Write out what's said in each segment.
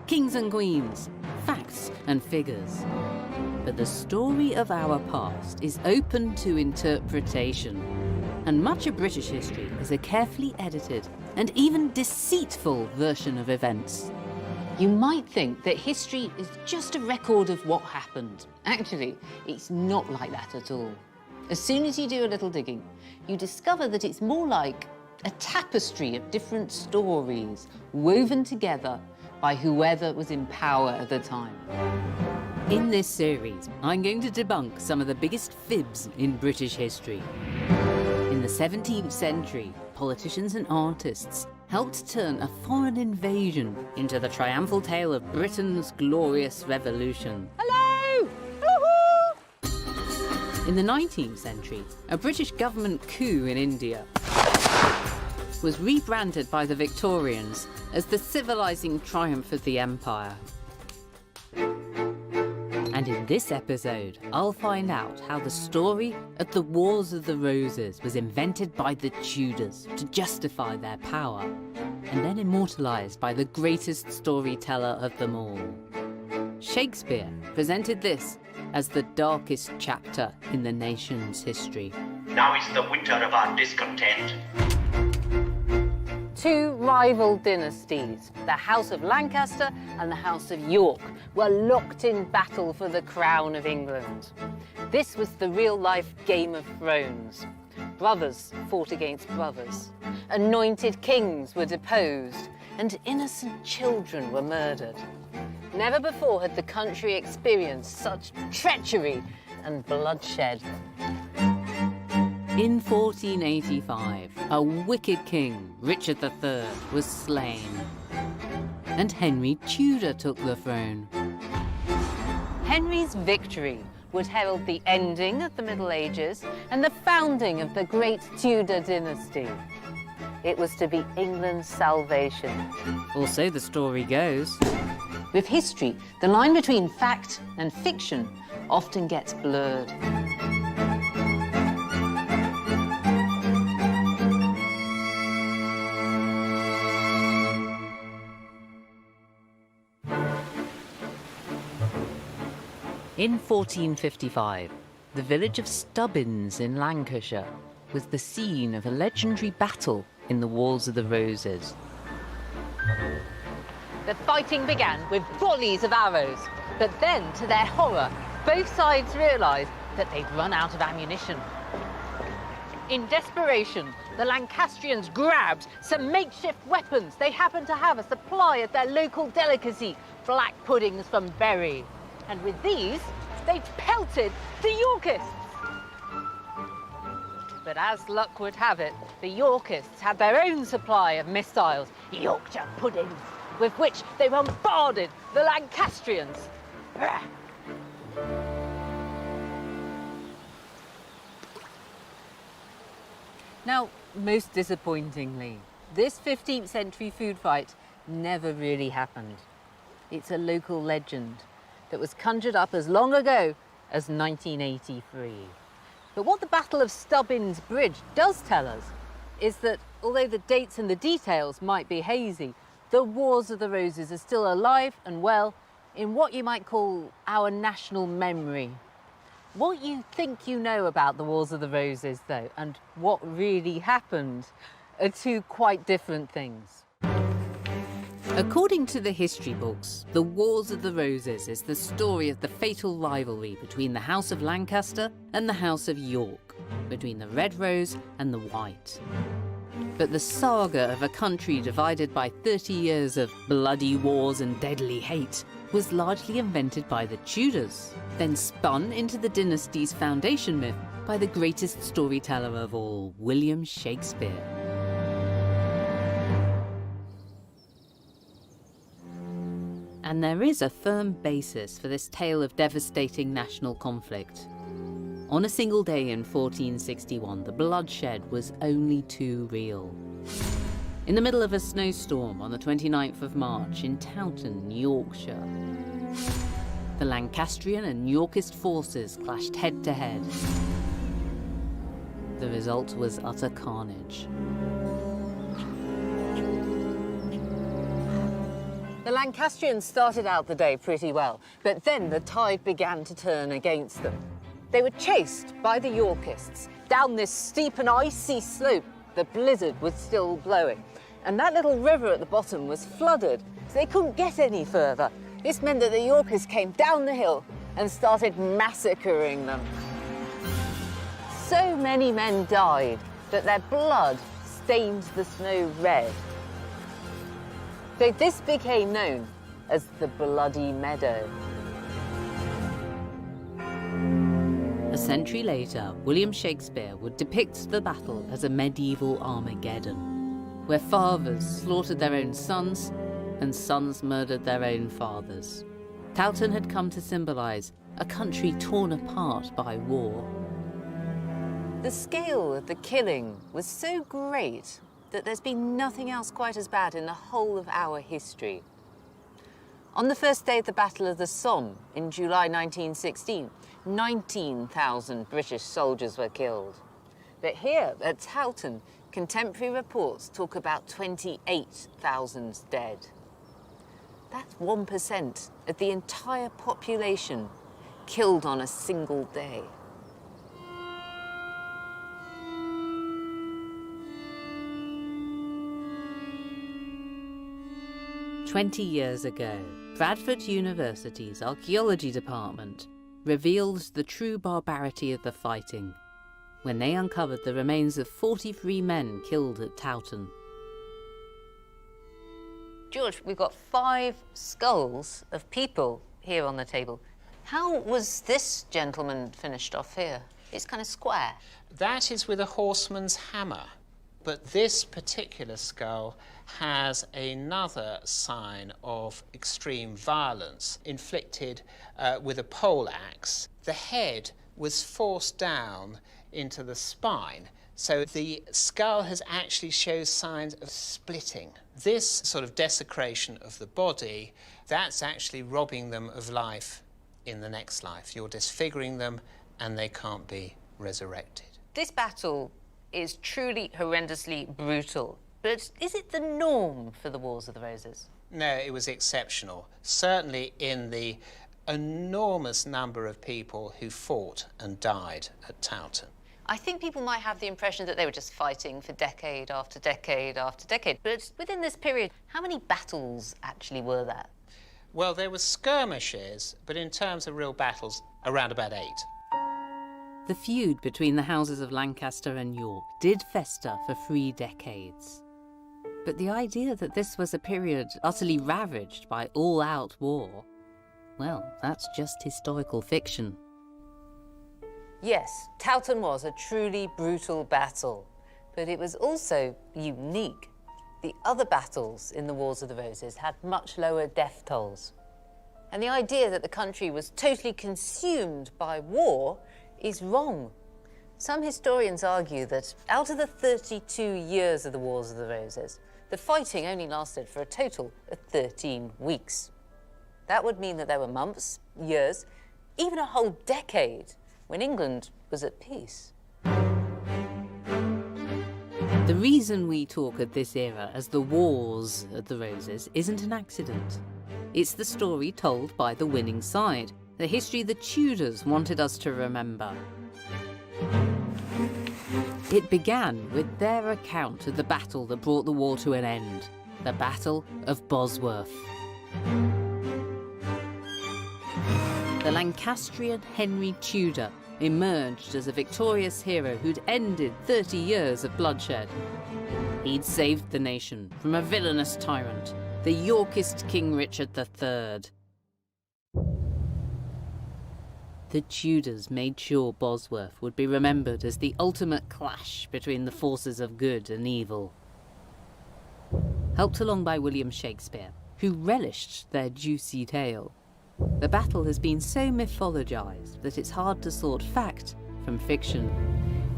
kings and queens, facts and figures. But the story of our past is open to interpretation, and much of British history is a carefully edited and even deceitful version of events. You might think that history is just a record of what happened. Actually, it's not like that at all. As soon as you do a little digging, you discover that it's more like a tapestry of different stories woven together by whoever was in power at the time. In this series, I'm going to debunk some of the biggest fibs in British history. In the 17th century, politicians and artists helped turn a foreign invasion into the triumphal tale of Britain's glorious revolution. Hello! Woohoo! In the 19th century, a British government coup in India was rebranded by the Victorians as the civilizing triumph of the empire. And in this episode, I'll find out how the story of the Wars of the Roses was invented by the Tudors to justify their power, and then immortalised by the greatest storyteller of them all. Shakespeare presented this as the darkest chapter in the nation's history. Now is the winter of our discontent. Two rival dynasties, the House of Lancaster and the House of York, were locked in battle for the crown of England. This was the real-life Game of Thrones. Brothers fought against brothers. Anointed kings were deposed, and innocent children were murdered. Never before had the country experienced such treachery and bloodshed. In 1485, a wicked king, Richard III, was slain, and Henry Tudor took the throne. Henry's victory would herald the ending of the Middle Ages and the founding of the great Tudor dynasty. It was to be England's salvation. Or so the story goes. With history, the line between fact and fiction often gets blurred. In 1455, the village of Stubbins in Lancashire was the scene of a legendary battle in the Wars of the Roses. The fighting began with volleys of arrows, but then, to their horror, both sides realised that they'd run out of ammunition. In desperation, the Lancastrians grabbed some makeshift weapons they happened to have a supply of their local delicacy, black puddings from Bury. And with these, they pelted the Yorkists. But as luck would have it, the Yorkists had their own supply of missiles, Yorkshire puddings, with which they bombarded the Lancastrians. Now, most disappointingly, this 15th century food fight never really happened. It's a local legend that was conjured up as long ago as 1983. But what the Battle of Stubbins Bridge does tell us is that although the dates and the details might be hazy, the Wars of the Roses are still alive and well in what you might call our national memory. What you think you know about the Wars of the Roses, though, and what really happened are two quite different things. According to the history books, the Wars of the Roses is the story of the fatal rivalry between the House of Lancaster and the House of York, between the Red Rose and the White. But the saga of a country divided by 30 years of bloody wars and deadly hate was largely invented by the Tudors, then spun into the dynasty's foundation myth by the greatest storyteller of all, William Shakespeare. And there is a firm basis for this tale of devastating national conflict. On a single day in 1461, the bloodshed was only too real. In the middle of a snowstorm on the 29th of March in Taunton, Yorkshire, the Lancastrian and Yorkist forces clashed head to head. The result was utter carnage. The Lancastrians started out the day pretty well, but then the tide began to turn against them. They were chased by the Yorkists down this steep and icy slope. The blizzard was still blowing, and that little river at the bottom was flooded, so they couldn't get any further. This meant that the Yorkists came down the hill and started massacring them. So many men died that their blood stained the snow red. So this became known as the Bloody Meadow. A century later, William Shakespeare would depict the battle as a medieval Armageddon, where fathers slaughtered their own sons and sons murdered their own fathers. Towton had come to symbolise a country torn apart by war. The scale of the killing was so great that there's been nothing else quite as bad in the whole of our history. On the first day of the Battle of the Somme in July 1916, 19,000 British soldiers were killed. But here at Towton, contemporary reports talk about 28,000 dead. That's 1% of the entire population killed on a single day. "20 years ago, Bradford University's archaeology department revealed the true barbarity of the fighting when they uncovered the remains of 43 men killed at Towton. George, we've got 5 skulls of people here on the table. How was this gentleman finished off here? It's kind of square. That is with a horseman's hammer. But this particular skull has another sign of extreme violence inflicted with a pole axe. The head was forced down into the spine, so the skull has actually shows signs of splitting. This sort of desecration of the body, that's actually robbing them of life in the next life. You're disfiguring them and they can't be resurrected. This battle is truly horrendously brutal. But is it the norm for the Wars of the Roses? No, it was exceptional. Certainly in the enormous number of people who fought and died at Towton. I think people might have the impression that they were just fighting for decade after decade after decade. But within this period, how many battles actually were there? Well, there were skirmishes, but in terms of real battles, around about 8. The feud between the houses of Lancaster and York did fester for 3 decades. But the idea that this was a period utterly ravaged by all-out war, well, that's just historical fiction. Yes, Towton was a truly brutal battle, but it was also unique. The other battles in the Wars of the Roses had much lower death tolls. And the idea that the country was totally consumed by war is wrong. Some historians argue that out of the 32 years of the Wars of the Roses, the fighting only lasted for a total of 13 weeks. That would mean that there were months, years, even a whole decade when England was at peace. The reason we talk of this era as the Wars of the Roses isn't an accident. It's the story told by the winning side, the history the Tudors wanted us to remember. It began with their account of the battle that brought the war to an end, the Battle of Bosworth. The Lancastrian Henry Tudor emerged as a victorious hero who'd ended 30 years of bloodshed. He'd saved the nation from a villainous tyrant, the Yorkist King Richard III. The Tudors made sure Bosworth would be remembered as the ultimate clash between the forces of good and evil. Helped along by William Shakespeare, who relished their juicy tale, the battle has been so mythologized that it's hard to sort fact from fiction.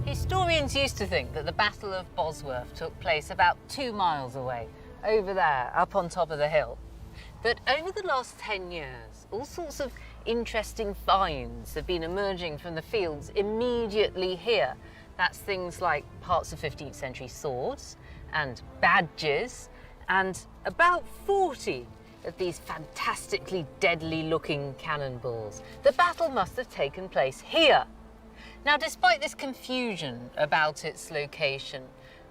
Historians used to think that the Battle of Bosworth took place about 2 miles away, over there, up on top of the hill. But over the last 10 years, all sorts of interesting finds have been emerging from the fields immediately here. That's things like parts of 15th century swords and badges and about 40 of these fantastically deadly-looking cannonballs. The battle must have taken place here. Now, despite this confusion about its location,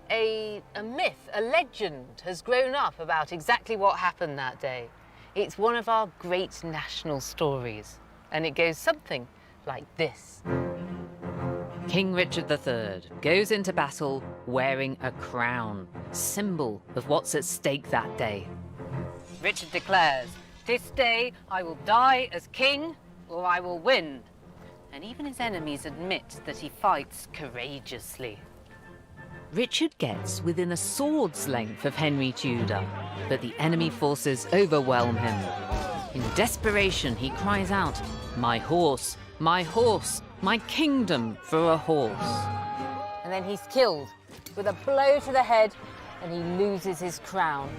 a myth, a legend has grown up about exactly what happened that day. It's one of our great national stories, and it goes something like this. King Richard III goes into battle wearing a crown, symbol of what's at stake that day. Richard declares, "This day I will die as king, or I will win." And even his enemies admit that he fights courageously. Richard gets within a sword's length of Henry Tudor, but the enemy forces overwhelm him. In desperation, he cries out, my horse, my kingdom for a horse." And then he's killed with a blow to the head, and he loses his crown.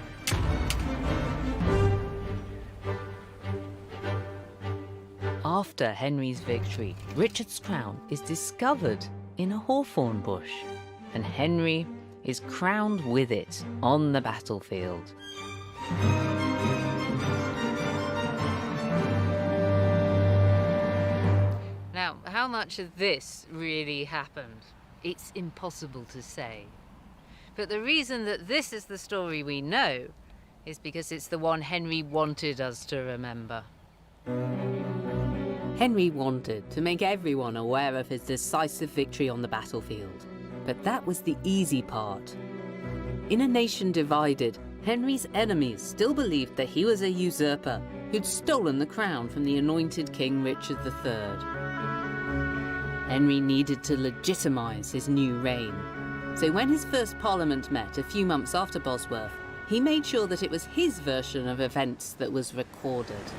After Henry's victory, Richard's crown is discovered in a hawthorn bush, and Henry is crowned with it on the battlefield. Now, how much of this really happened? It's impossible to say. But the reason that this is the story we know is because it's the one Henry wanted us to remember. Henry wanted to make everyone aware of his decisive victory on the battlefield, but that was the easy part. In a nation divided, Henry's enemies still believed that he was a usurper who'd stolen the crown from the anointed King Richard III. Henry needed to legitimise his new reign, so when his first parliament met a few months after Bosworth, he made sure that it was his version of events that was recorded.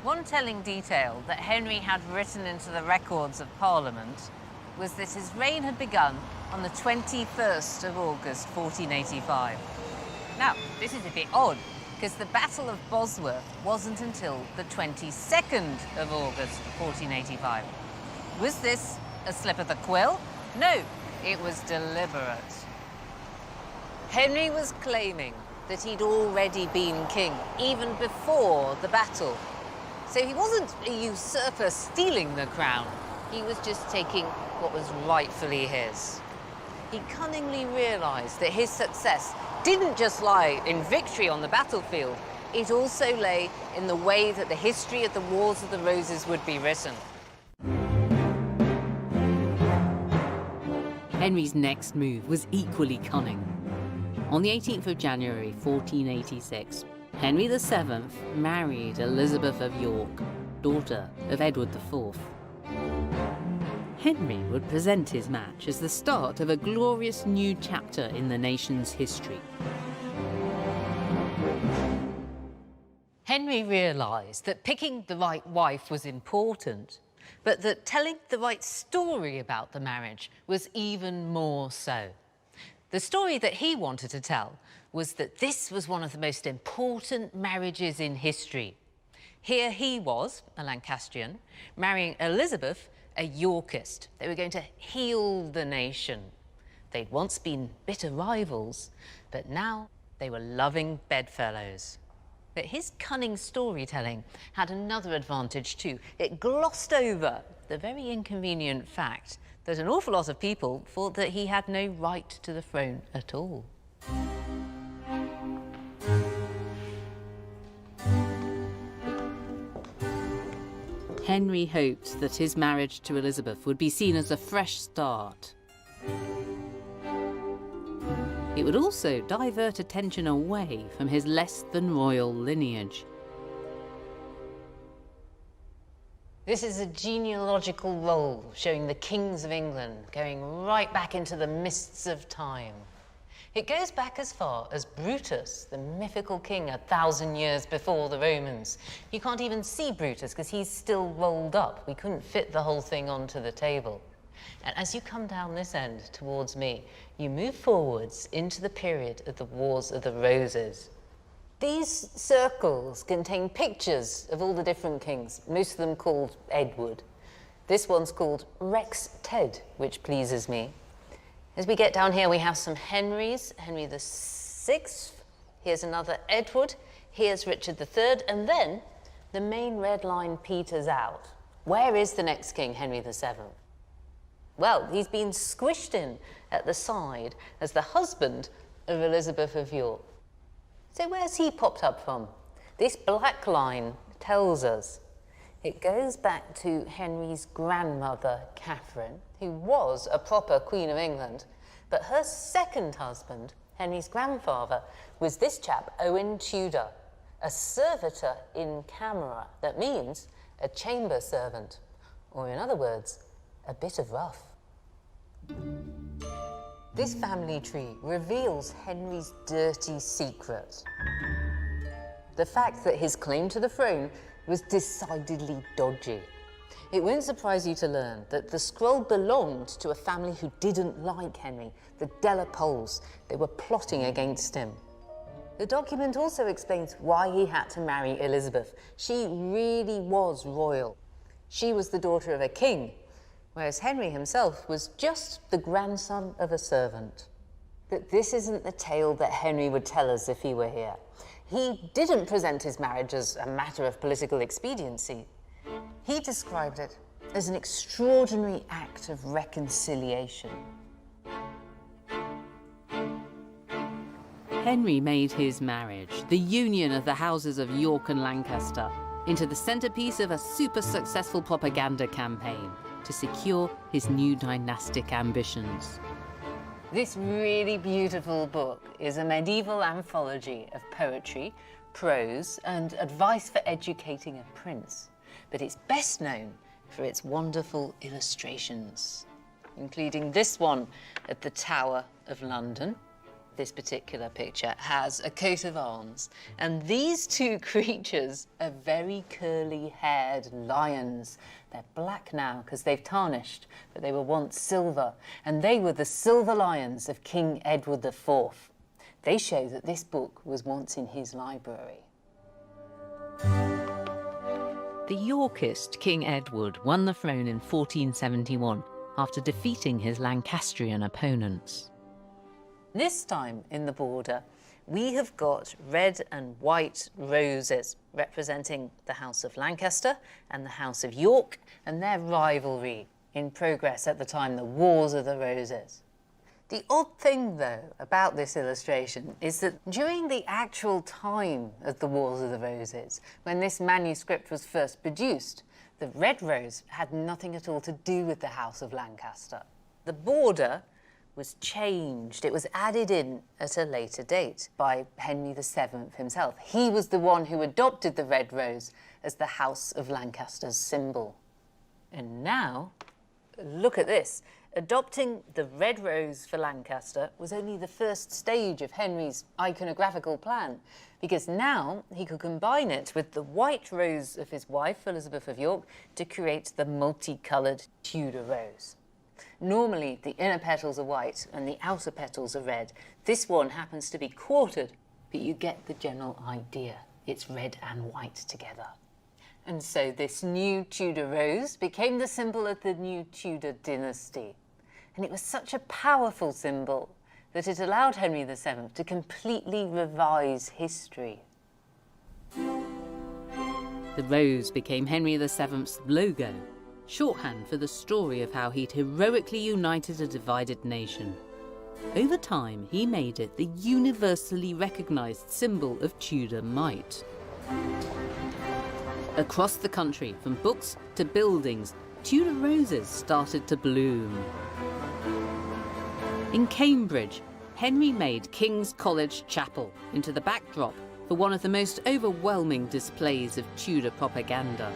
One telling detail that Henry had written into the records of Parliament was that his reign had begun on the 21st of August, 1485. Now, this is a bit odd, because the Battle of Bosworth wasn't until the 22nd of August, 1485. Was this a slip of the quill? No, it was deliberate. Henry was claiming that he'd already been king, even before the battle. So he wasn't a usurper stealing the crown. He was just taking what was rightfully his. He cunningly realized that his success didn't just lie in victory on the battlefield, it also lay in the way that the history of the Wars of the Roses would be written. Henry's next move was equally cunning. On the 18th of January, 1486, Henry VII married Elizabeth of York, daughter of Edward IV. Henry would present his match as the start of a glorious new chapter in the nation's history. Henry realized that picking the right wife was important, but that telling the right story about the marriage was even more so. The story that he wanted to tell was that this was one of the most important marriages in history. Here he was, a Lancastrian, marrying Elizabeth, a Yorkist. They were going to heal the nation. They'd once been bitter rivals, but now they were loving bedfellows. But his cunning storytelling had another advantage too. It glossed over the very inconvenient fact that an awful lot of people thought that he had no right to the throne at all. Henry hoped that his marriage to Elizabeth would be seen as a fresh start. It would also divert attention away from his less than royal lineage. This is a genealogical roll showing the kings of England going right back into the mists of time. It goes back as far as Brutus, the mythical king 1,000 years before the Romans. You can't even see Brutus because he's still rolled up. We couldn't fit the whole thing onto the table. And as you come down this end towards me, you move forwards into the period of the Wars of the Roses. These circles contain pictures of all the different kings, most of them called Edward. This one's called Rex Ted, which pleases me. As we get down here, we have some Henrys. Henry VI, here's another Edward, here's Richard III, and then the main red line peters out. Where is the next king, Henry VII? Well, he's been squished in at the side as the husband of Elizabeth of York. So where's he popped up from? This black line tells us. It goes back to Henry's grandmother, Catherine, who was a proper Queen of England, but her second husband, Henry's grandfather, was this chap, Owen Tudor, a servitor in camera. That means a chamber servant, or in other words, a bit of rough. This family tree reveals Henry's dirty secret. The fact that his claim to the throne was decidedly dodgy. It won't surprise you to learn that the scroll belonged to a family who didn't like Henry, the De la Poles. They were plotting against him. The document also explains why he had to marry Elizabeth. She really was royal. She was the daughter of a king, whereas Henry himself was just the grandson of a servant. But this isn't the tale that Henry would tell us if he were here. He didn't present his marriage as a matter of political expediency. He described it as an extraordinary act of reconciliation. Henry made his marriage, the union of the houses of York and Lancaster, into the centerpiece of a super successful propaganda campaign to secure his new dynastic ambitions. This really beautiful book is a medieval anthology of poetry, prose, and advice for educating a prince. But it's best known for its wonderful illustrations, including this one at the Tower of London. This particular picture has a coat of arms, and these two creatures are very curly-haired lions. They're black now because they've tarnished, but they were once silver, and they were the silver lions of King Edward IV. They show that this book was once in his library. The Yorkist King Edward won the throne in 1471 after defeating his Lancastrian opponents. This time in the border, we have got red and white roses representing the House of Lancaster and the House of York and their rivalry in progress at the time, the Wars of the Roses. The odd thing, though, about this illustration is that during the actual time of the Wars of the Roses, when this manuscript was first produced, the red rose had nothing at all to do with the House of Lancaster. The border was changed. It was added in at a later date by Henry VII himself. He was the one who adopted the red rose as the House of Lancaster's symbol. And now, look at this. Adopting the red rose for Lancaster was only the first stage of Henry's iconographical plan, because now he could combine it with the white rose of his wife, Elizabeth of York, to create the multicoloured Tudor rose. Normally, the inner petals are white and the outer petals are red. This one happens to be quartered, but you get the general idea. It's red and white together. And so this new Tudor rose became the symbol of the new Tudor dynasty. And it was such a powerful symbol that it allowed Henry VII to completely revise history. The rose became Henry VII's logo, shorthand for the story of how he'd heroically united a divided nation. Over time, he made it the universally recognised symbol of Tudor might. Across the country, from books to buildings, Tudor roses started to bloom. In Cambridge, Henry made King's College Chapel into the backdrop for one of the most overwhelming displays of Tudor propaganda.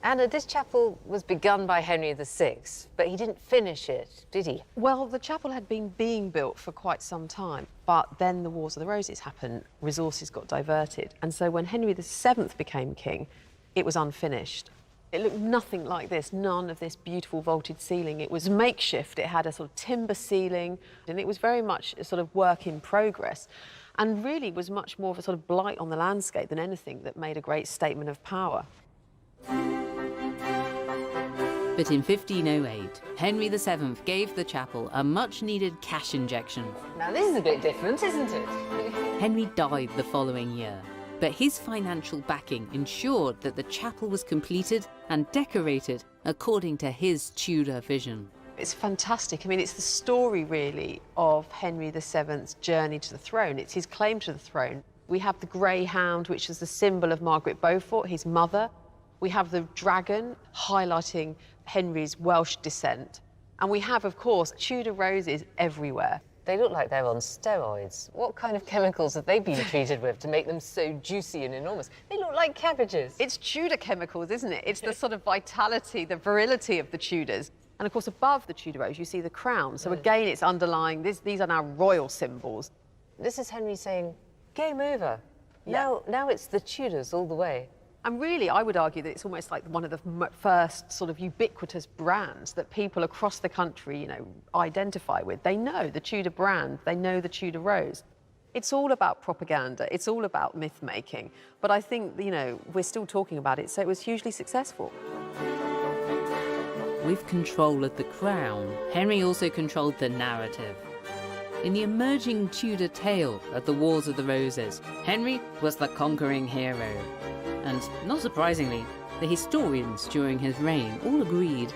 Anna, this chapel was begun by Henry VI, but he didn't finish it, did he? Well, the chapel had been being built for quite some time, but then the Wars of the Roses happened, resources got diverted, and so when Henry VII became king, it was unfinished. It looked nothing like this, none of this beautiful vaulted ceiling. It was makeshift, it had a sort of timber ceiling, and it was very much a sort of work in progress, and really was much more of a sort of blight on the landscape than anything that made a great statement of power. But in 1508, Henry VII gave the chapel a much-needed cash injection. Now this is a bit different, isn't it? Henry died the following year, but his financial backing ensured that the chapel was completed and decorated according to his Tudor vision. It's fantastic. I mean, it's the story, really, of Henry VII's journey to the throne. It's his claim to the throne. We have the greyhound, which is the symbol of Margaret Beaufort, his mother. We have the dragon, highlighting Henry's Welsh descent. And we have, of course, Tudor roses everywhere. They look like they're on steroids. What kind of chemicals have they been treated with to make them so juicy and enormous? They look like cabbages. It's Tudor chemicals, isn't it? It's the sort of vitality, the virility of the Tudors. And of course, above the Tudor rose, you see the crown. So again, it's underlying, these are now royal symbols. This is Henry saying, game over. Yeah. Now it's the Tudors all the way. And really, I would argue that it's almost like one of the first sort of ubiquitous brands that people across the country, you know, identify with. They know the Tudor brand, they know the Tudor rose. It's all about propaganda, it's all about myth-making. But I think, you know, we're still talking about it, so it was hugely successful. With control of the crown, Henry also controlled the narrative. In the emerging Tudor tale of the Wars of the Roses, Henry was the conquering hero. And, not surprisingly, the historians during his reign all agreed.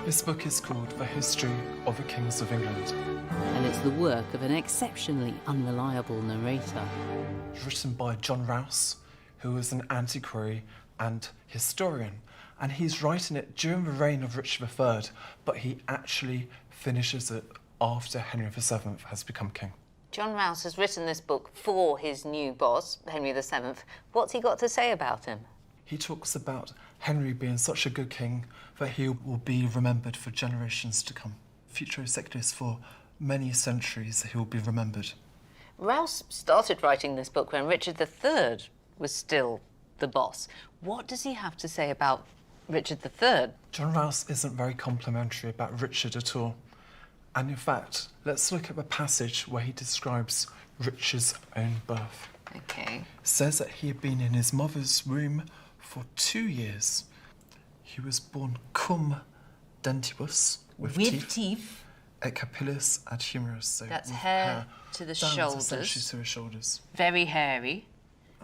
This book is called The History of the Kings of England. And it's the work of an exceptionally unreliable narrator. Written by John Rouse, who was an antiquary and historian. And he's writing it during the reign of Richard III, but he actually finishes it after Henry VII has become king. John Rouse has written this book for his new boss, Henry VII. What's he got to say about him? He talks about Henry being such a good king that he will be remembered for generations to come. Future executives for many centuries, he will be remembered. Rouse started writing this book when Richard III was still the boss. What does he have to say about Richard III? John Rouse isn't very complimentary about Richard at all. And in fact, let's look at the passage where he describes Richard's own birth. OK. It says that he had been in his mother's womb for 2 years. He was born cum dentibus, with teeth. Et capillis ad humerus, so That's with hair to the down shoulders. essentially to his shoulders. Very hairy.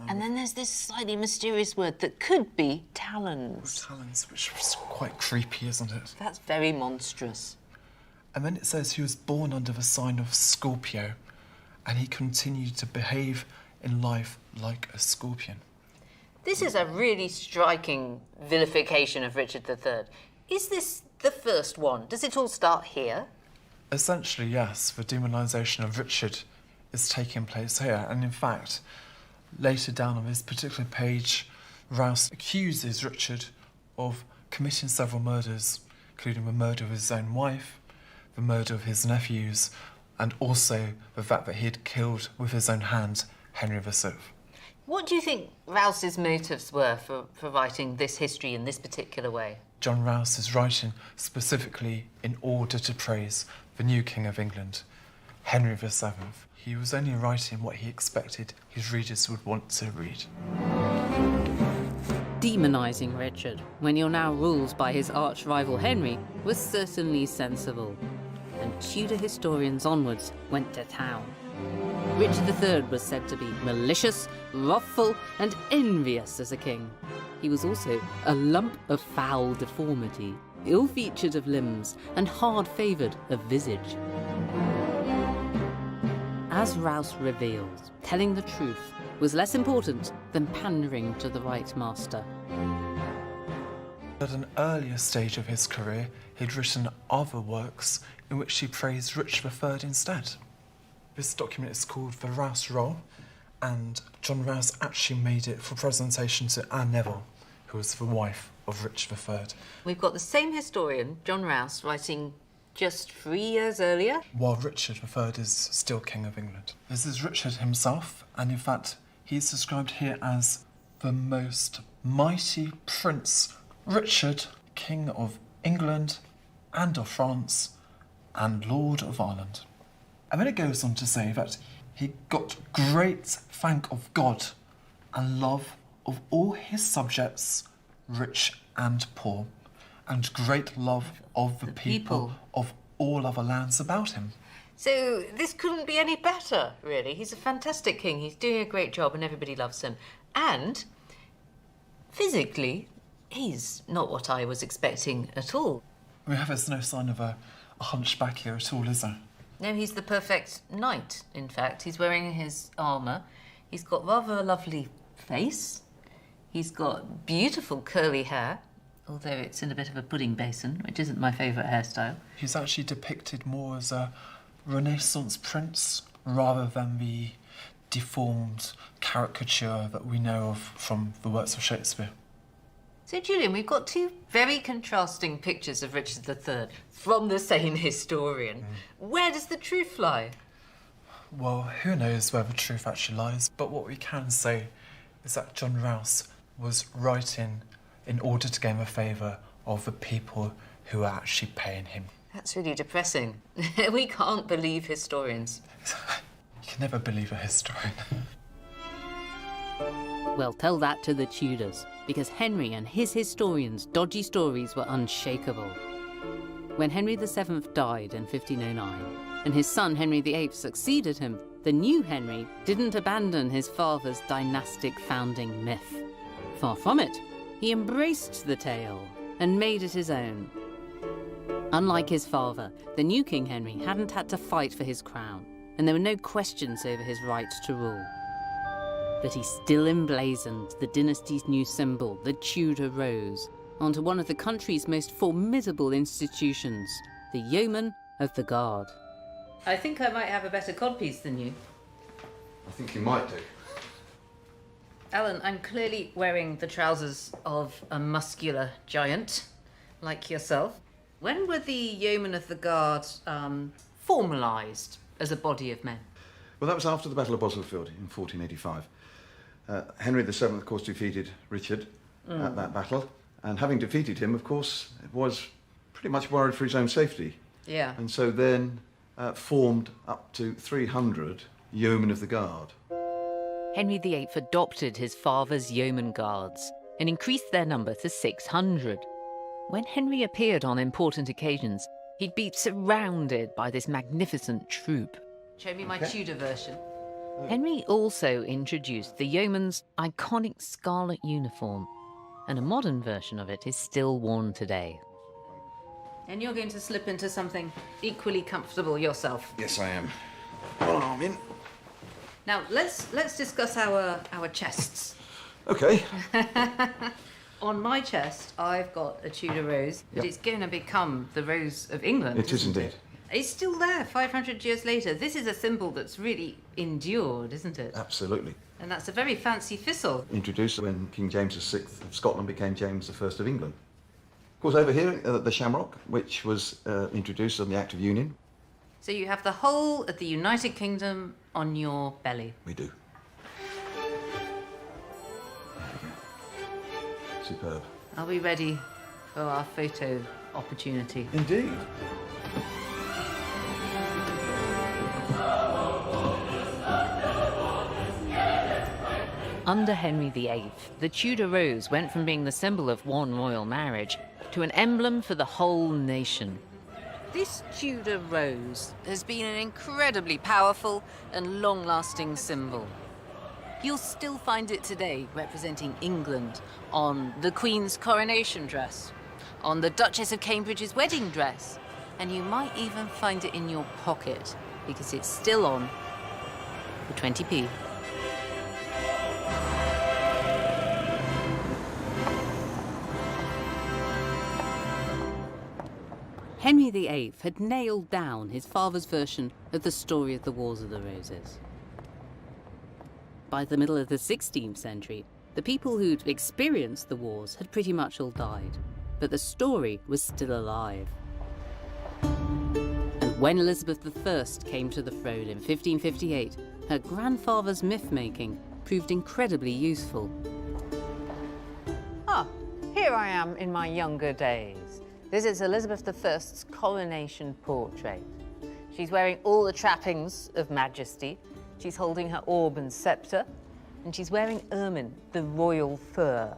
And then there's this slightly mysterious word that could be talons. Talons, which was quite creepy, isn't it? That's very monstrous. And then it says he was born under the sign of Scorpio, and he continued to behave in life like a scorpion. This is a really striking vilification of Richard III. Is this the first one? Does it all start here? Essentially, yes, the demonisation of Richard is taking place here. And in fact, later down on this particular page, Rouse accuses Richard of committing several murders, including the murder of his own wife, the murder of his nephews, and also the fact that he had killed with his own hand Henry VII. What do you think Rouse's motives were for writing this history in this particular way? John Rouse is writing specifically in order to praise the new King of England, Henry VII. He was only writing what he expected his readers would want to read. Demonising Richard, when you're now ruled by his arch-rival Henry, was certainly sensible. And Tudor historians onwards went to town. Richard III was said to be malicious, wrathful, and envious as a king. He was also a lump of foul deformity, ill-featured of limbs, and hard-favoured of visage. As Rouse reveals, telling the truth was less important than pandering to the right master. At an earlier stage of his career, he'd written other works in which he praised Richard III instead. This document is called the Rouse Roll, and John Rouse actually made it for presentation to Anne Neville, who was the wife of Richard III. We've got the same historian, John Rouse, writing just 3 years earlier. While Richard III is still King of England. This is Richard himself, and in fact, he's described here as the most mighty Prince Richard, King of England and of France, and Lord of Ireland. And then it goes on to say that he got great thank of God and love of all his subjects, rich and poor, and great love of the people of all other lands about him. So this couldn't be any better, really. He's a fantastic king. He's doing a great job and everybody loves him. And physically, he's not what I was expecting at all. There's no sign of a hunchback here at all, is there? No, he's the perfect knight, in fact. He's wearing his armour. He's got rather a lovely face. He's got beautiful curly hair, although it's in a bit of a pudding basin, which isn't my favourite hairstyle. He's actually depicted more as a Renaissance prince rather than the deformed caricature that we know of from the works of Shakespeare. So, Julian, we've got two very contrasting pictures of Richard III from the same historian. Where does the truth lie? Well, who knows where the truth actually lies, but what we can say is that John Rouse was writing in order to gain the favour of the people who are actually paying him. That's really depressing. We can't believe historians. You can never believe a historian. Well, tell that to the Tudors, because Henry and his historians' dodgy stories were unshakable. When Henry VII died in 1509, and his son Henry VIII succeeded him, the new Henry didn't abandon his father's dynastic founding myth. Far from it, he embraced the tale and made it his own. Unlike his father, the new King Henry hadn't had to fight for his crown, and there were no questions over his right to rule. But he still emblazoned the dynasty's new symbol, the Tudor Rose, onto one of the country's most formidable institutions, the Yeoman of the Guard. I think I might have a better codpiece than you. I think you might do. Alan, I'm clearly wearing the trousers of a muscular giant, like yourself. When were the Yeomen of the Guard formalised as a body of men? Well, that was after the Battle of Bosworth in 1485. Henry VII, of course, defeated Richard at that battle. And having defeated him, of course, was pretty much worried for his own safety. Yeah. And so then formed up to 300 Yeomen of the Guard. Henry VIII adopted his father's yeoman guards and increased their number to 600. When Henry appeared on important occasions, he'd be surrounded by this magnificent troop. Show me my Tudor version. Henry also introduced the yeoman's iconic scarlet uniform, and a modern version of it is still worn today. And you're going to slip into something equally comfortable yourself. Yes, I am. One arm in. Now, let's discuss our chests. OK. On my chest, I've got a Tudor rose, but it's going to become the Rose of England. It is indeed. It's still there 500 years later. This is a symbol that's really endured, isn't it? Absolutely. And that's a very fancy thistle. Introduced when King James VI of Scotland became James I of England. Of course, over here, the shamrock, which was introduced on the Act of Union. So you have the whole of the United Kingdom on your belly. We do. There we go. Superb. Are we ready for our photo opportunity? Indeed. Under Henry VIII, the Tudor rose went from being the symbol of one royal marriage to an emblem for the whole nation. This Tudor rose has been an incredibly powerful and long-lasting symbol. You'll still find it today representing England on the Queen's coronation dress, on the Duchess of Cambridge's wedding dress, and you might even find it in your pocket because it's still on for 20p. Henry VIII had nailed down his father's version of the story of the Wars of the Roses. By the middle of the 16th century, the people who'd experienced the wars had pretty much all died, but the story was still alive. And when Elizabeth I came to the throne in 1558, her grandfather's myth-making proved incredibly useful. Ah, here I am in my younger days. This is Elizabeth I's coronation portrait. She's wearing all the trappings of majesty. She's holding her orb and sceptre, and she's wearing ermine, the royal fur.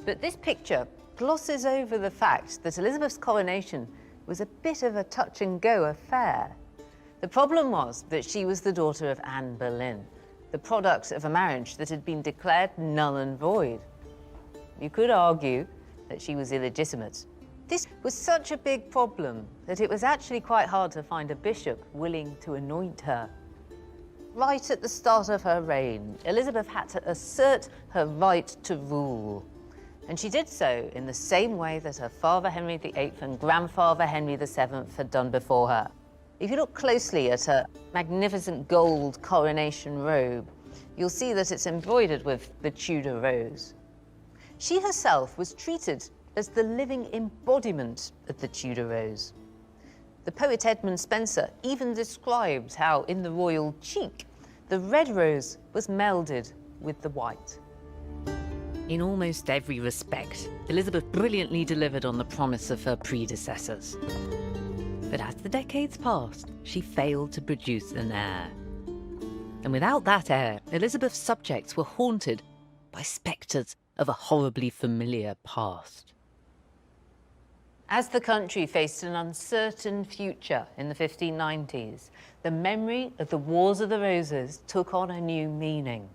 But this picture glosses over the fact that Elizabeth's coronation was a bit of a touch-and-go affair. The problem was that she was the daughter of Anne Boleyn, the product of a marriage that had been declared null and void. You could argue that she was illegitimate. This was such a big problem that it was actually quite hard to find a bishop willing to anoint her. Right at the start of her reign, Elizabeth had to assert her right to rule. And she did so in the same way that her father Henry VIII and grandfather Henry VII had done before her. If you look closely at her magnificent gold coronation robe, you'll see that it's embroidered with the Tudor rose. She herself was treated as the living embodiment of the Tudor rose. The poet Edmund Spenser even describes how in the royal cheek, the red rose was melded with the white. In almost every respect, Elizabeth brilliantly delivered on the promise of her predecessors. But as the decades passed, she failed to produce an heir. And without that heir, Elizabeth's subjects were haunted by spectres of a horribly familiar past. As the country faced an uncertain future in the 1590s, the memory of the Wars of the Roses took on a new meaning.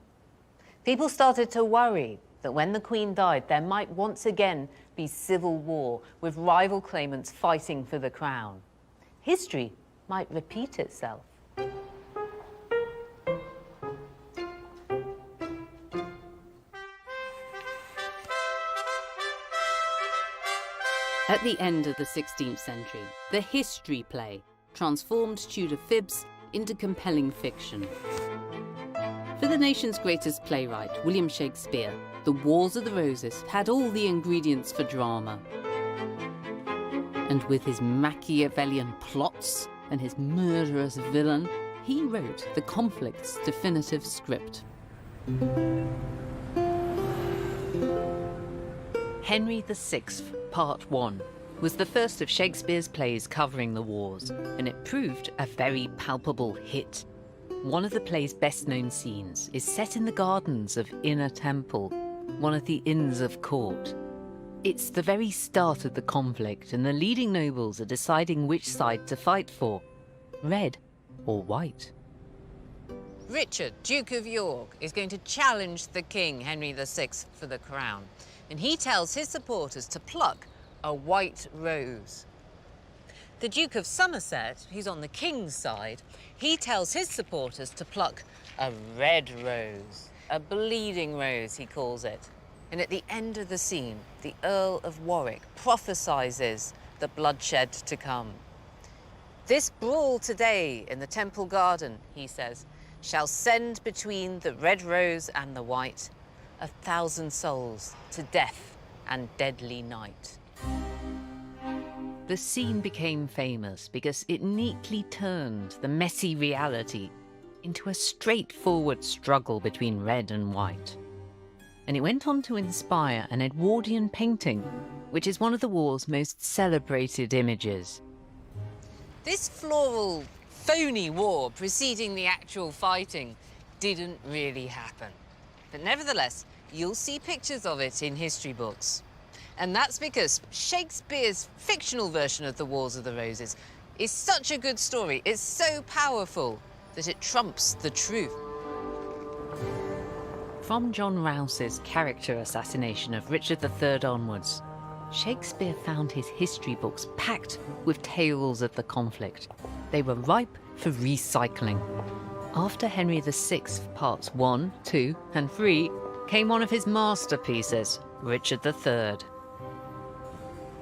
People started to worry that when the Queen died, there might once again be civil war, with rival claimants fighting for the crown. History might repeat itself. At the end of the 16th century, the history play transformed Tudor Fibs into compelling fiction. For the nation's greatest playwright, William Shakespeare, The Wars of the Roses had all the ingredients for drama. And with his Machiavellian plots and his murderous villain, he wrote the conflict's definitive script. Henry VI, Part 1, was the first of Shakespeare's plays covering the wars, and it proved a very palpable hit. One of the play's best-known scenes is set in the gardens of Inner Temple, one of the Inns of Court. It's the very start of the conflict, and the leading nobles are deciding which side to fight for, red or white. Richard, Duke of York, is going to challenge the king, Henry VI, for the crown. And he tells his supporters to pluck a white rose. The Duke of Somerset, who's on the king's side, he tells his supporters to pluck a red rose, a bleeding rose, he calls it. And at the end of the scene, the Earl of Warwick prophesies the bloodshed to come. This brawl today in the Temple Garden, he says, shall send between the red rose and the white 1,000 souls to death and deadly night. The scene became famous because it neatly turned the messy reality into a straightforward struggle between red and white. And it went on to inspire an Edwardian painting, which is one of the war's most celebrated images. This floral, phony war preceding the actual fighting didn't really happen. But nevertheless, you'll see pictures of it in history books. And that's because Shakespeare's fictional version of the Wars of the Roses is such a good story, it's so powerful, that it trumps the truth. From John Rouse's character assassination of Richard III onwards, Shakespeare found his history books packed with tales of the conflict. They were ripe for recycling. After Henry VI, Parts 1, 2, and 3, came one of his masterpieces, Richard III.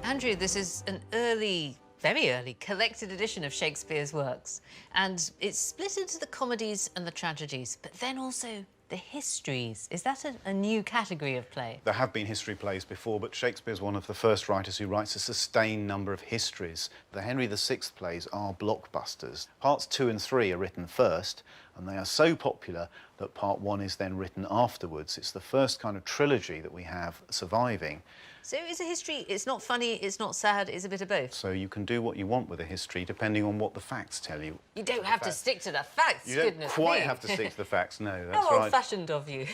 Andrew, this is an early, very early, collected edition of Shakespeare's works, and it's split into the comedies and the tragedies, but then also the histories. Is that a new category of play? There have been history plays before, but Shakespeare's one of the first writers who writes a sustained number of histories. The Henry VI plays are blockbusters. Parts 2 and 3 are written first, and they are so popular that Part 1 is then written afterwards. It's the first kind of trilogy that we have surviving. So it's a history, it's not funny, it's not sad, it's a bit of both? So you can do what you want with a history depending on what the facts tell you. You don't have to stick to the facts, You don't quite have to stick to the facts, no, that's How right. old-fashioned of you.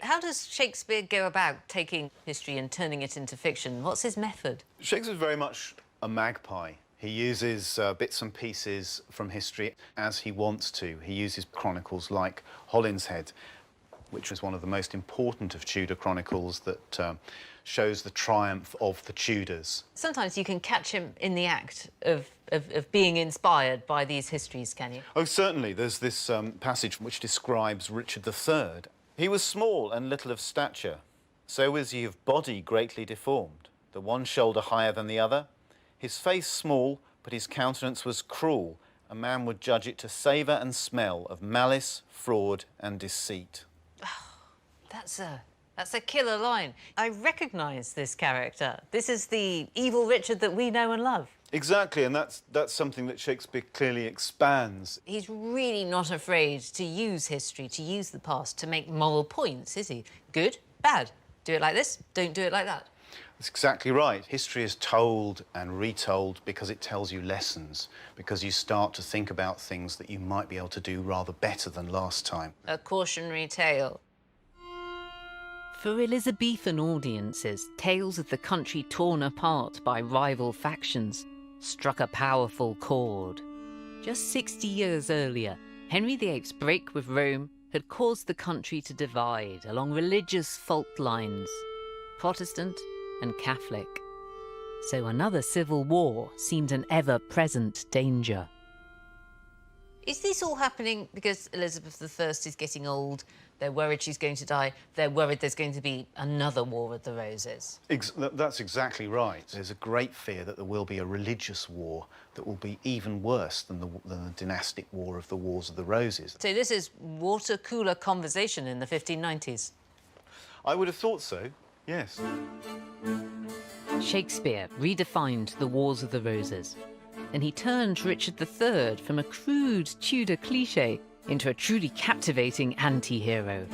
How does Shakespeare go about taking history and turning it into fiction? What's his method? Shakespeare's very much a magpie. He uses bits and pieces from history as he wants to. He uses chronicles like Holinshead, which is one of the most important of Tudor chronicles that shows the triumph of the Tudors. Sometimes you can catch him in the act of being inspired by these histories, can you? Oh, certainly. There's this passage which describes Richard III. He was small and little of stature. So was he of body greatly deformed, the one shoulder higher than the other. His face small, but his countenance was cruel. A man would judge it to savour and smell of malice, fraud and deceit. That's a killer line. I recognise this character. This is the evil Richard that we know and love. Exactly, and that's something that Shakespeare clearly expands. He's really not afraid to use history, to use the past, to make moral points, is he? Good, bad. Do it like this, don't do it like that. That's exactly right. History is told and retold because it tells you lessons, because you start to think about things that you might be able to do rather better than last time. A cautionary tale. For Elizabethan audiences, tales of the country torn apart by rival factions struck a powerful chord. Just 60 years earlier, Henry VIII's break with Rome had caused the country to divide along religious fault lines, Protestant and Catholic. So another civil war seemed an ever-present danger. Is this all happening because Elizabeth I is getting old? They're worried she's going to die. They're worried there's going to be another War of the Roses. That's exactly right. There's a great fear that there will be a religious war that will be even worse than the dynastic war of the Wars of the Roses. So this is water cooler conversation in the 1590s? I would have thought so, yes. Shakespeare redefined the Wars of the Roses, and he turned Richard III from a crude Tudor cliché into a truly captivating anti-hero.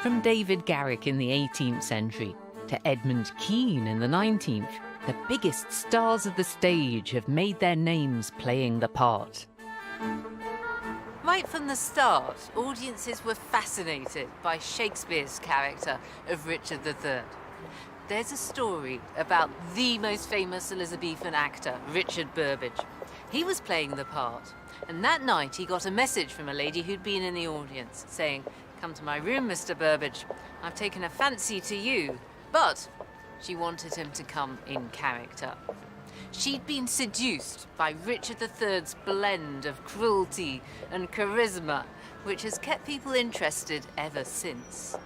From David Garrick in the 18th century to Edmund Kean in the 19th, the biggest stars of the stage have made their names playing the part. Right from the start, audiences were fascinated by Shakespeare's character of Richard III. There's a story about the most famous Elizabethan actor, Richard Burbage. He was playing the part, and that night he got a message from a lady who'd been in the audience saying, "Come to my room, Mr. Burbage. I've taken a fancy to you." But she wanted him to come in character. She'd been seduced by Richard III's blend of cruelty and charisma, which has kept people interested ever since.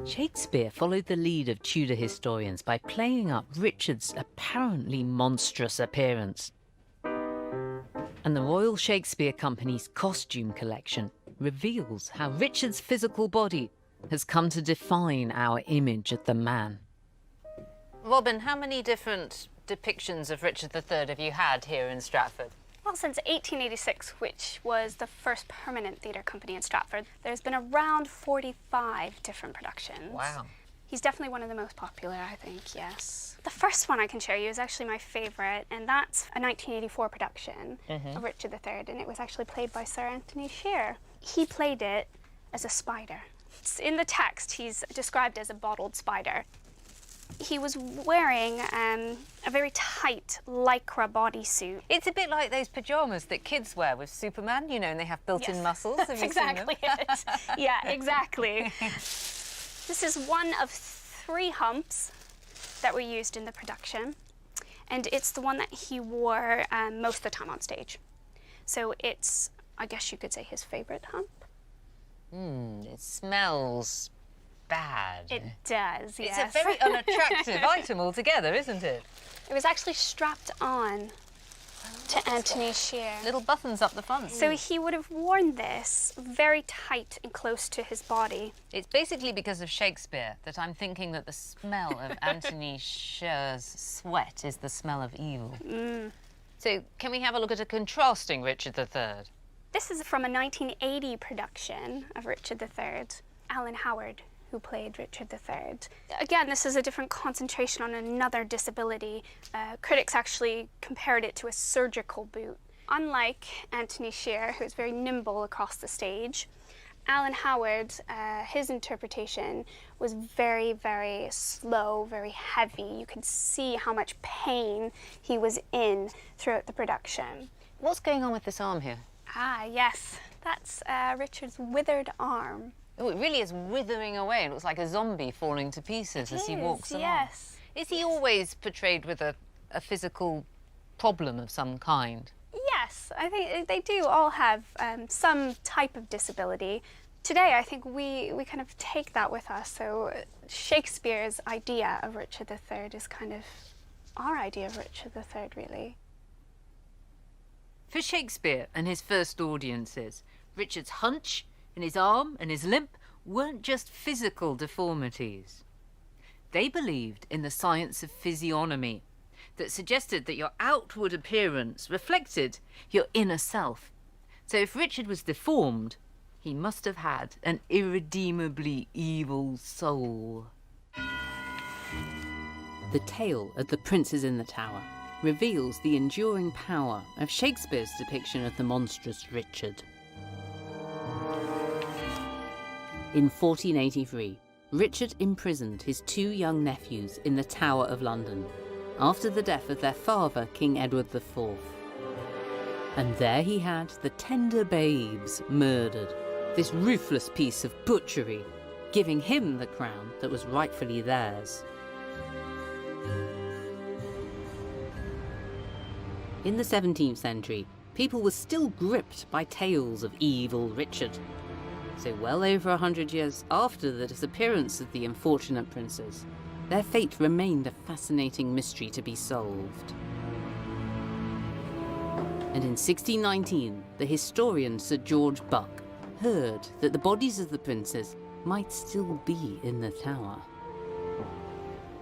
Shakespeare followed the lead of Tudor historians by playing up Richard's apparently monstrous appearance. And the Royal Shakespeare Company's costume collection reveals how Richard's physical body has come to define our image of the man. Robin, how many different depictions of Richard III have you had here in Stratford? Well, since 1886, which was the first permanent theatre company in Stratford, there's been around 45 different productions. Wow. He's definitely one of the most popular, I think, yes. The first one I can show you is actually my favourite, and that's a 1984 production of Richard III, and it was actually played by Sir Anthony Sher. He played it as a spider. In the text, he's described as a bottled spider. He was wearing a very tight lycra bodysuit. It's a bit like those pyjamas that kids wear with Superman, you know, and they have built-in muscles. Have you exactly seen them? it. Yeah, exactly. This is one of 3 humps that were used in the production, and it's the one that he wore most of the time on stage. So it's, I guess you could say, his favourite hump. It smells bad. It does, yes. It's a very unattractive item altogether, isn't it? It was actually strapped on to Anthony Sher. Little buttons up the front. So he would have worn this very tight and close to his body. It's basically because of Shakespeare that I'm thinking that the smell of Anthony Sher's sweat is the smell of evil. So can we have a look at a contrasting Richard III? This is from a 1980 production of Richard III. Alan Howard, who played Richard III. Again, this is a different concentration on another disability. Critics actually compared it to a surgical boot Unlike Anthony Shear, who was very nimble across the stage, Alan Howard, his interpretation was very, very slow, very heavy. You could see how much pain he was in throughout the production. What's going on with this arm here? Ah, yes, that's Richard's withered arm. Oh, it really is withering away. It looks like a zombie falling to pieces as he walks along. Yes. Is he always portrayed with a physical problem of some kind? Yes, I think they do all have some type of disability. Today, I think we kind of take that with us. So Shakespeare's idea of Richard III is kind of our idea of Richard III, really. For Shakespeare and his first audiences, Richard's hunch and his arm and his limp weren't just physical deformities. They believed in the science of physiognomy that suggested that your outward appearance reflected your inner self. So if Richard was deformed, he must have had an irredeemably evil soul. The tale of the princes in the tower reveals the enduring power of Shakespeare's depiction of the monstrous Richard. In 1483, Richard imprisoned his 2 young nephews in the Tower of London after the death of their father, King Edward IV. And there he had the tender babes murdered, this ruthless piece of butchery, giving him the crown that was rightfully theirs. In the 17th century, people were still gripped by tales of evil Richard. So well over 100 years after the disappearance of the unfortunate princes, their fate remained a fascinating mystery to be solved. And in 1619, the historian Sir George Buck heard that the bodies of the princes might still be in the tower.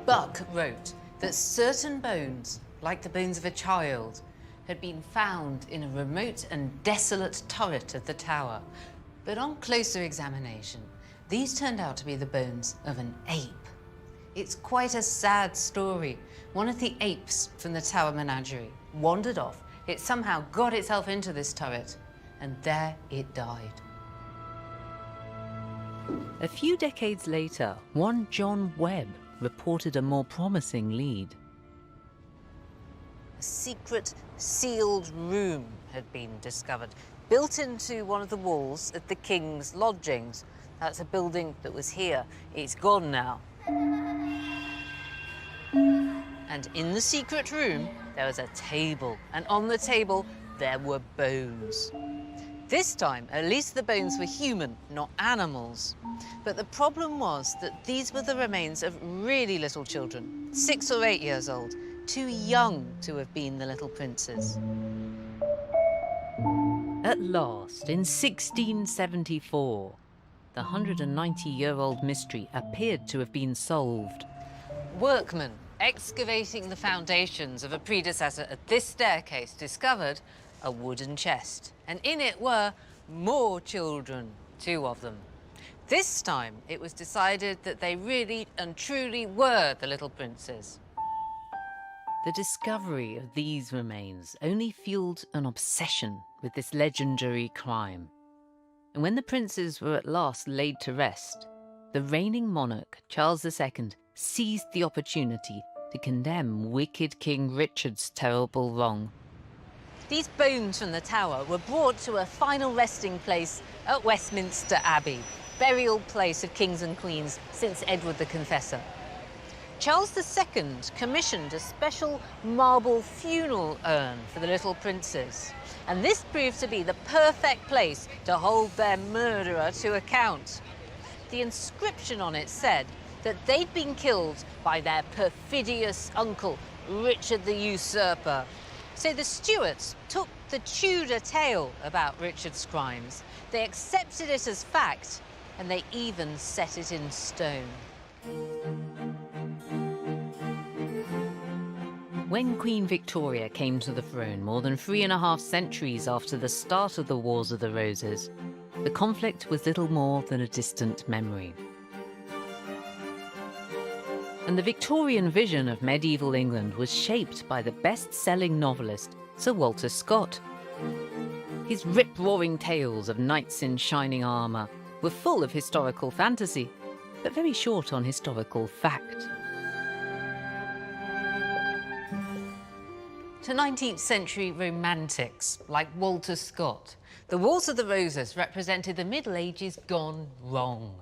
Buck wrote that certain bones, like the bones of a child, had been found in a remote and desolate turret of the tower. But on closer examination, these turned out to be the bones of an ape. It's quite a sad story. One of the apes from the tower menagerie wandered off. It somehow got itself into this turret, and there it died. A few decades later, one John Webb reported a more promising lead. A secret, sealed room had been discovered, built into one of the walls at the King's lodgings. That's a building that was here. It's gone now. And in the secret room, there was a table, and on the table, there were bones. This time, at least the bones were human, not animals. But the problem was that these were the remains of really little children, 6 or 8 years old, too young to have been the little princes. At last, in 1674, the 190-year-old mystery appeared to have been solved. Workmen excavating the foundations of a predecessor at this staircase discovered a wooden chest, and in it were more children, 2 of them. This time, it was decided that they really and truly were the little princes. The discovery of these remains only fueled an obsession with this legendary crime. And when the princes were at last laid to rest, the reigning monarch, Charles II, seized the opportunity to condemn wicked King Richard's terrible wrong. These bones from the tower were brought to a final resting place at Westminster Abbey, burial place of kings and queens since Edward the Confessor. Charles II commissioned a special marble funeral urn for the little princes, and this proved to be the perfect place to hold their murderer to account. The inscription on it said that they'd been killed by their perfidious uncle, Richard the Usurper. So the Stuarts took the Tudor tale about Richard's crimes. They accepted it as fact, and they even set it in stone. When Queen Victoria came to the throne more than 3.5 centuries after the start of the Wars of the Roses, the conflict was little more than a distant memory. And the Victorian vision of medieval England was shaped by the best-selling novelist Sir Walter Scott, His rip-roaring tales of knights in shining armour were full of historical fantasy, but very short on historical fact. To 19th century romantics like Walter Scott, the Wars of the Roses represented the Middle Ages gone wrong.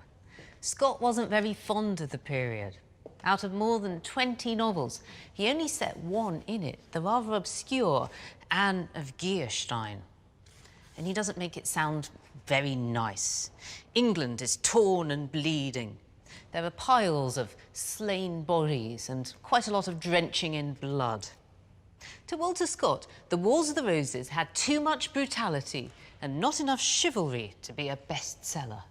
Scott wasn't very fond of the period. Out of more than 20 novels, he only set one in it, the rather obscure Anne of Geierstein. And he doesn't make it sound very nice. England is torn and bleeding. There are piles of slain bodies and quite a lot of drenching in blood. To Walter Scott, the Wars of the Roses had too much brutality and not enough chivalry to be a bestseller.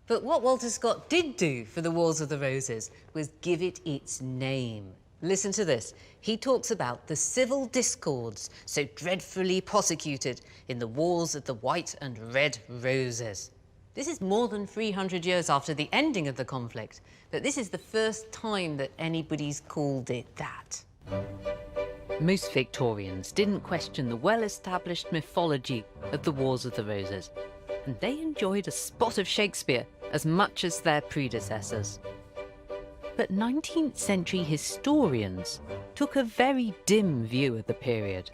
But what Walter Scott did do for the Wars of the Roses was give it its name. Listen to this. He talks about the civil discords so dreadfully prosecuted in the Wars of the White and Red Roses. This is more than 300 years after the ending of the conflict, but this is the first time that anybody's called it that. Most Victorians didn't question the well-established mythology of the Wars of the Roses, and they enjoyed a spot of Shakespeare as much as their predecessors. But 19th century historians took a very dim view of the period.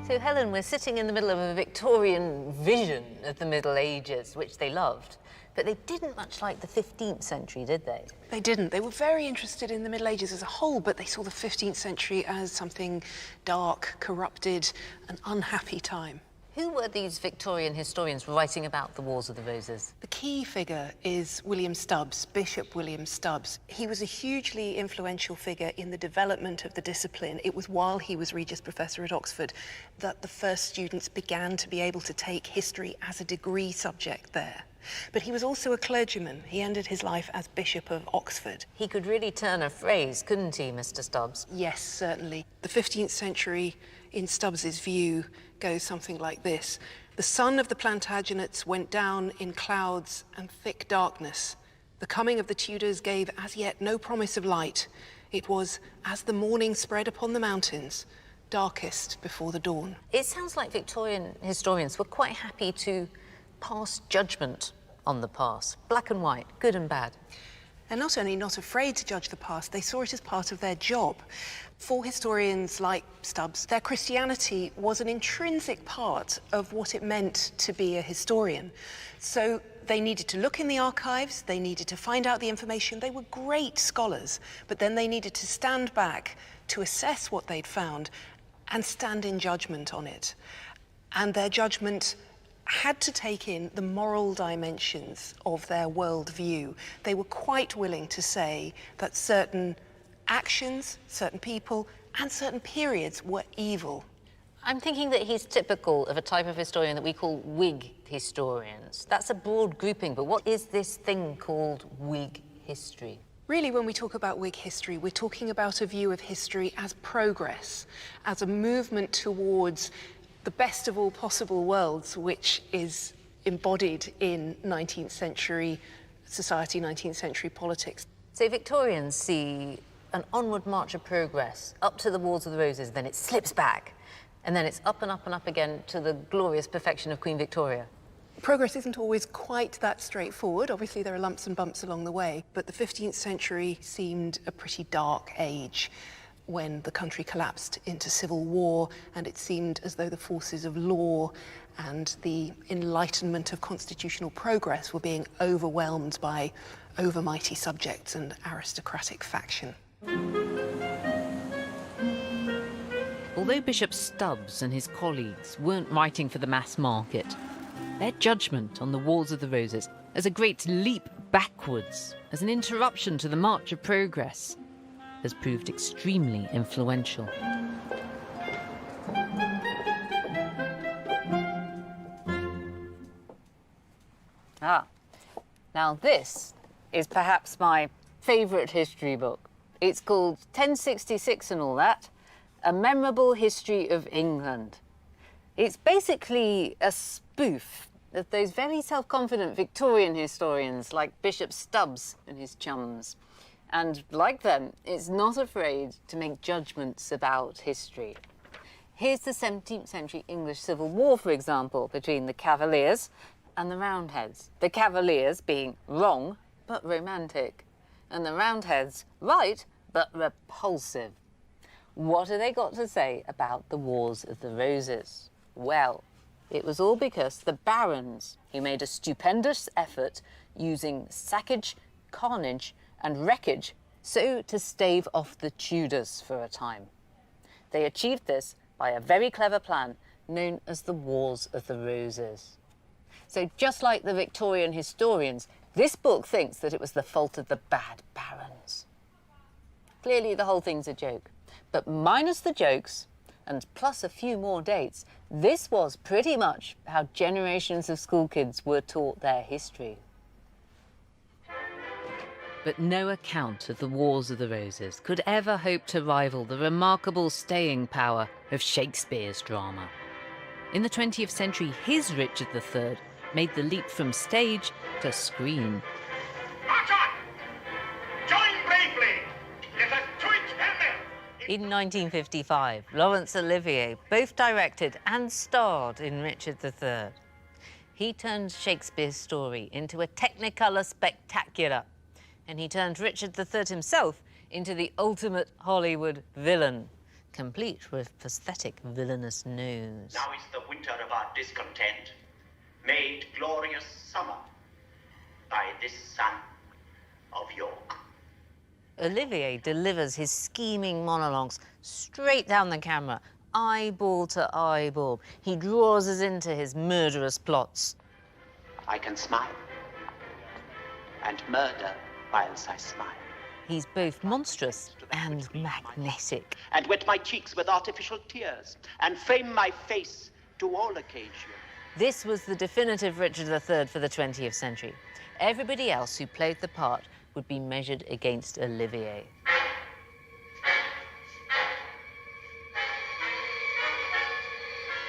So, Helen, we're sitting in the middle of a Victorian vision of the Middle Ages, which they loved. But they didn't much like the 15th century, did they? They didn't. They were very interested in the Middle Ages as a whole, but they saw the 15th century as something dark, corrupted, an unhappy time. Who were these Victorian historians writing about the Wars of the Roses? The key figure is William Stubbs, Bishop William Stubbs. He was a hugely influential figure in the development of the discipline. It was while he was Regius Professor at Oxford that the first students began to be able to take history as a degree subject there. But he was also a clergyman. He ended his life as Bishop of Oxford. He could really turn a phrase, couldn't he, Mr. Stubbs? Yes, certainly. The 15th century, in Stubbs's view, goes something like this. The sun of the Plantagenets went down in clouds and thick darkness. The coming of the Tudors gave as yet no promise of light. It was as the morning spread upon the mountains, darkest before the dawn. It sounds like Victorian historians were quite happy to pass judgment on the past, black and white, good and bad. They're not only not afraid to judge the past, they saw it as part of their job. For historians like Stubbs, their Christianity was an intrinsic part of what it meant to be a historian. So they needed to look in the archives, they needed to find out the information. They were great scholars, but then they needed to stand back to assess what they'd found and stand in judgment on it. And their judgment had to take in the moral dimensions of their worldview. They were quite willing to say that certain actions, certain people, and certain periods were evil. I'm thinking that he's typical of a type of historian that we call Whig historians. That's a broad grouping, but what is this thing called Whig history? Really, when we talk about Whig history, we're talking about a view of history as progress, as a movement towards the best of all possible worlds, which is embodied in 19th century society, 19th century politics. So Victorians see an onward march of progress up to the Wars of the Roses, then it slips back, and then it's up and up and up again to the glorious perfection of Queen Victoria. Progress isn't always quite that straightforward. Obviously, there are lumps and bumps along the way, but the 15th century seemed a pretty dark age, when the country collapsed into civil war, and it seemed as though the forces of law and the enlightenment of constitutional progress were being overwhelmed by overmighty subjects and aristocratic faction. Although Bishop Stubbs and his colleagues weren't writing for the mass market, their judgment on the Wars of the Roses as a great leap backwards, as an interruption to the march of progress, has proved extremely influential. Now this is perhaps my favourite history book. It's called 1066 and all that, A Memorable History of England. It's basically a spoof of those very self-confident Victorian historians like Bishop Stubbs and his chums. And like them, it's not afraid to make judgments about history. Here's the 17th century English Civil War, for example, between the Cavaliers and the Roundheads. The Cavaliers being wrong, but romantic, and the Roundheads right, but repulsive. What have they got to say about the Wars of the Roses? Well, it was all because the barons, who made a stupendous effort using sackage, carnage and wreckage so to stave off the Tudors for a time. They achieved this by a very clever plan known as the Wars of the Roses. So just like the Victorian historians, this book thinks that it was the fault of the bad barons. Clearly the whole thing's a joke, but minus the jokes and plus a few more dates, this was pretty much how generations of school kids were taught their history. But no account of the Wars of the Roses could ever hope to rival the remarkable staying power of Shakespeare's drama. In the 20th century, his Richard III made the leap from stage to screen. March on! Join bravely! Let us do it together! In 1955, Laurence Olivier both directed and starred in Richard III. He turned Shakespeare's story into a technicolor spectacular, and he turned Richard III himself into the ultimate Hollywood villain, complete with prosthetic villainous nose. Now is the winter of our discontent, made glorious summer by this son of York. Olivier delivers his scheming monologues straight down the camera, eyeball to eyeball. He draws us into his murderous plots. I can smile and murder whilst I smile. He's both monstrous and magnetic. And wet my cheeks with artificial tears and frame my face to all occasion. This was the definitive Richard III for the 20th century. Everybody else who played the part would be measured against Olivier.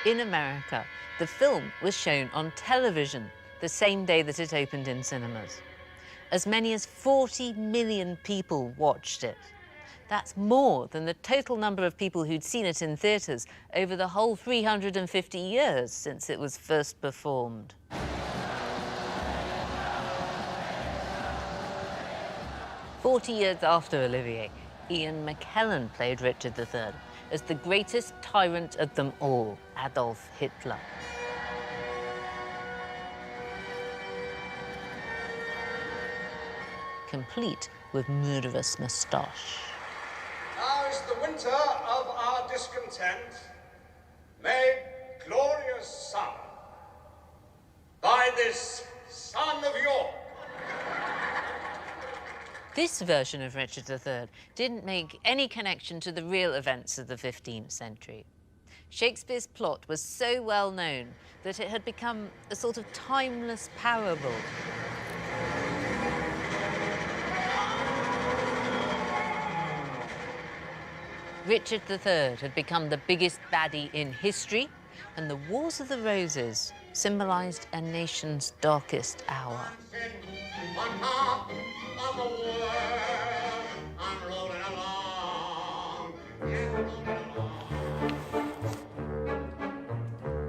In America, the film was shown on television the same day that it opened in cinemas. As many as 40 million people watched it. That's more than the total number of people who'd seen it in theatres over the whole 350 years since it was first performed. "40 years after Olivier, Ian McKellen played Richard III as the greatest tyrant of them all, Adolf Hitler. Complete with murderous moustache. Now is the winter of our discontent, made glorious summer by this son of York. This version of Richard III didn't make any connection to the real events of the 15th century. Shakespeare's plot was so well known that it had become a sort of timeless parable. Richard III had become the biggest baddie in history, and the Wars of the Roses symbolised a nation's darkest hour.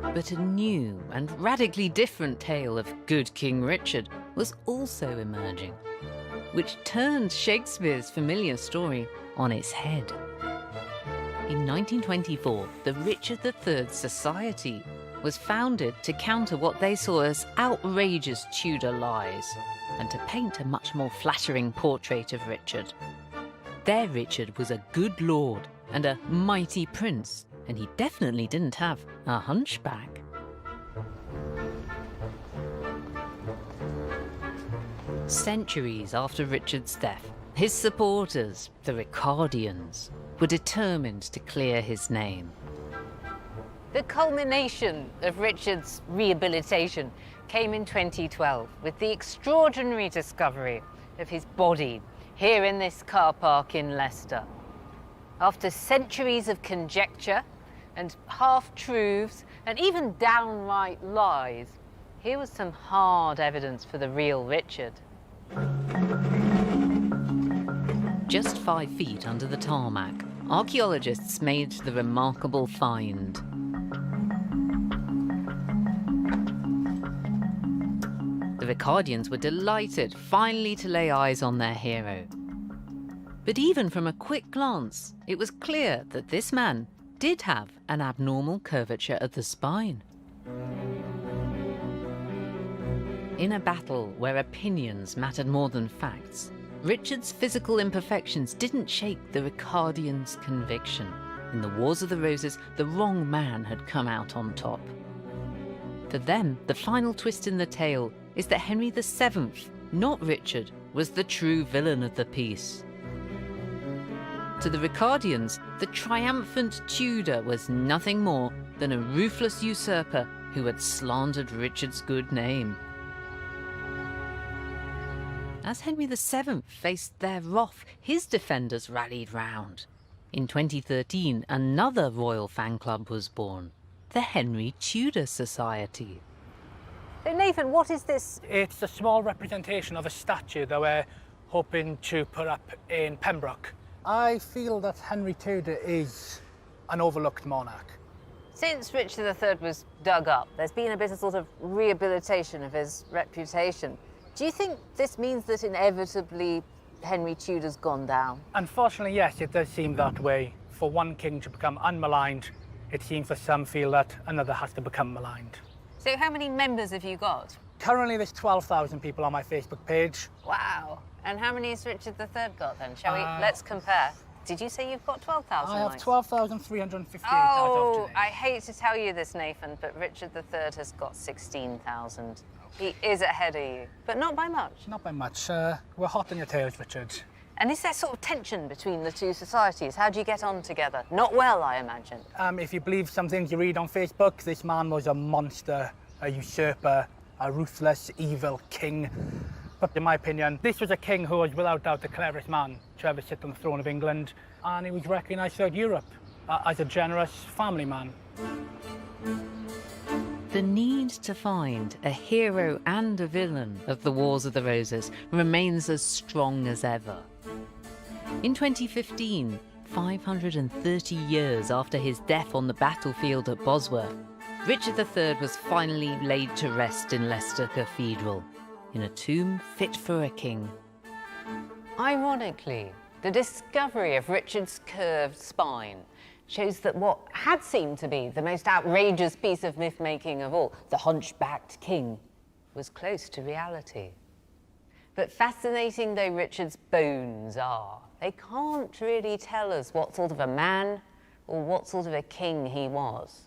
But a new and radically different tale of good King Richard was also emerging, which turned Shakespeare's familiar story on its head. In 1924, the Richard III Society was founded to counter what they saw as outrageous Tudor lies and to paint a much more flattering portrait of Richard. Their Richard was a good lord and a mighty prince, and he definitely didn't have a hunchback. Centuries after Richard's death, his supporters, the Ricardians, were determined to clear his name. The culmination of Richard's rehabilitation came in 2012 with the extraordinary discovery of his body here in this car park in Leicester. After centuries of conjecture and half-truths and even downright lies, here was some hard evidence for the real Richard. Just 5 feet under the tarmac, archaeologists made the remarkable find. The Ricardians were delighted finally to lay eyes on their hero. But even from a quick glance, it was clear that this man did have an abnormal curvature of the spine. In a battle where opinions mattered more than facts, Richard's physical imperfections didn't shake the Ricardians' conviction. In the Wars of the Roses, the wrong man had come out on top. For them, the final twist in the tale is that Henry VII, not Richard, was the true villain of the piece. To the Ricardians, the triumphant Tudor was nothing more than a ruthless usurper who had slandered Richard's good name. As Henry VII faced their wrath, his defenders rallied round. In 2013, another royal fan club was born, the Henry Tudor Society. So Nathan, what is this? It's a small representation of a statue that we're hoping to put up in Pembroke. I feel that Henry Tudor is an overlooked monarch. Since Richard III was dug up, there's been a bit of sort of rehabilitation of his reputation. Do you think this means that inevitably Henry Tudor's gone down? Unfortunately, yes, it does seem that way. For one king to become unmaligned, it seems that some feel that another has to become maligned. So how many members have you got? Currently, there's 12,000 people on my Facebook page. Wow. And how many has Richard III got then? Shall we? Let's compare. Did you say you've got 12,000? I have 12,358 as Oh, of today. I hate to tell you this, Nathan, but Richard III has got 16,000. He is ahead of you, but not by much. Not by much. We're hot on your tails, Richard. And is there sort of tension between the two societies? How do you get on together? Not well, I imagine. If you believe some things you read on Facebook, this man was a monster, a usurper, a ruthless, evil king. But in my opinion, this was a king who was without doubt the cleverest man to ever sit on the throne of England, and he was recognised throughout Europe as a generous family man. The need to find a hero and a villain of the Wars of the Roses remains as strong as ever. In 2015, 530 years after his death on the battlefield at Bosworth, Richard III was finally laid to rest in Leicester Cathedral, in a tomb fit for a king. Ironically, the discovery of Richard's curved spine shows that what had seemed to be the most outrageous piece of myth-making of all, the hunchbacked king, was close to reality. But fascinating though Richard's bones are, they can't really tell us what sort of a man or what sort of a king he was.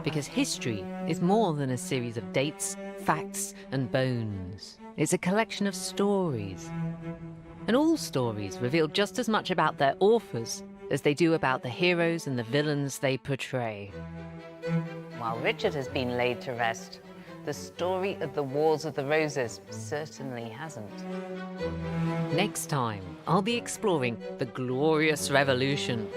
Because history is more than a series of dates, facts, and bones. It's a collection of stories. And all stories reveal just as much about their authors as they do about the heroes and the villains they portray. While Richard has been laid to rest, the story of the Wars of the Roses certainly hasn't. Next time, I'll be exploring the Glorious Revolution.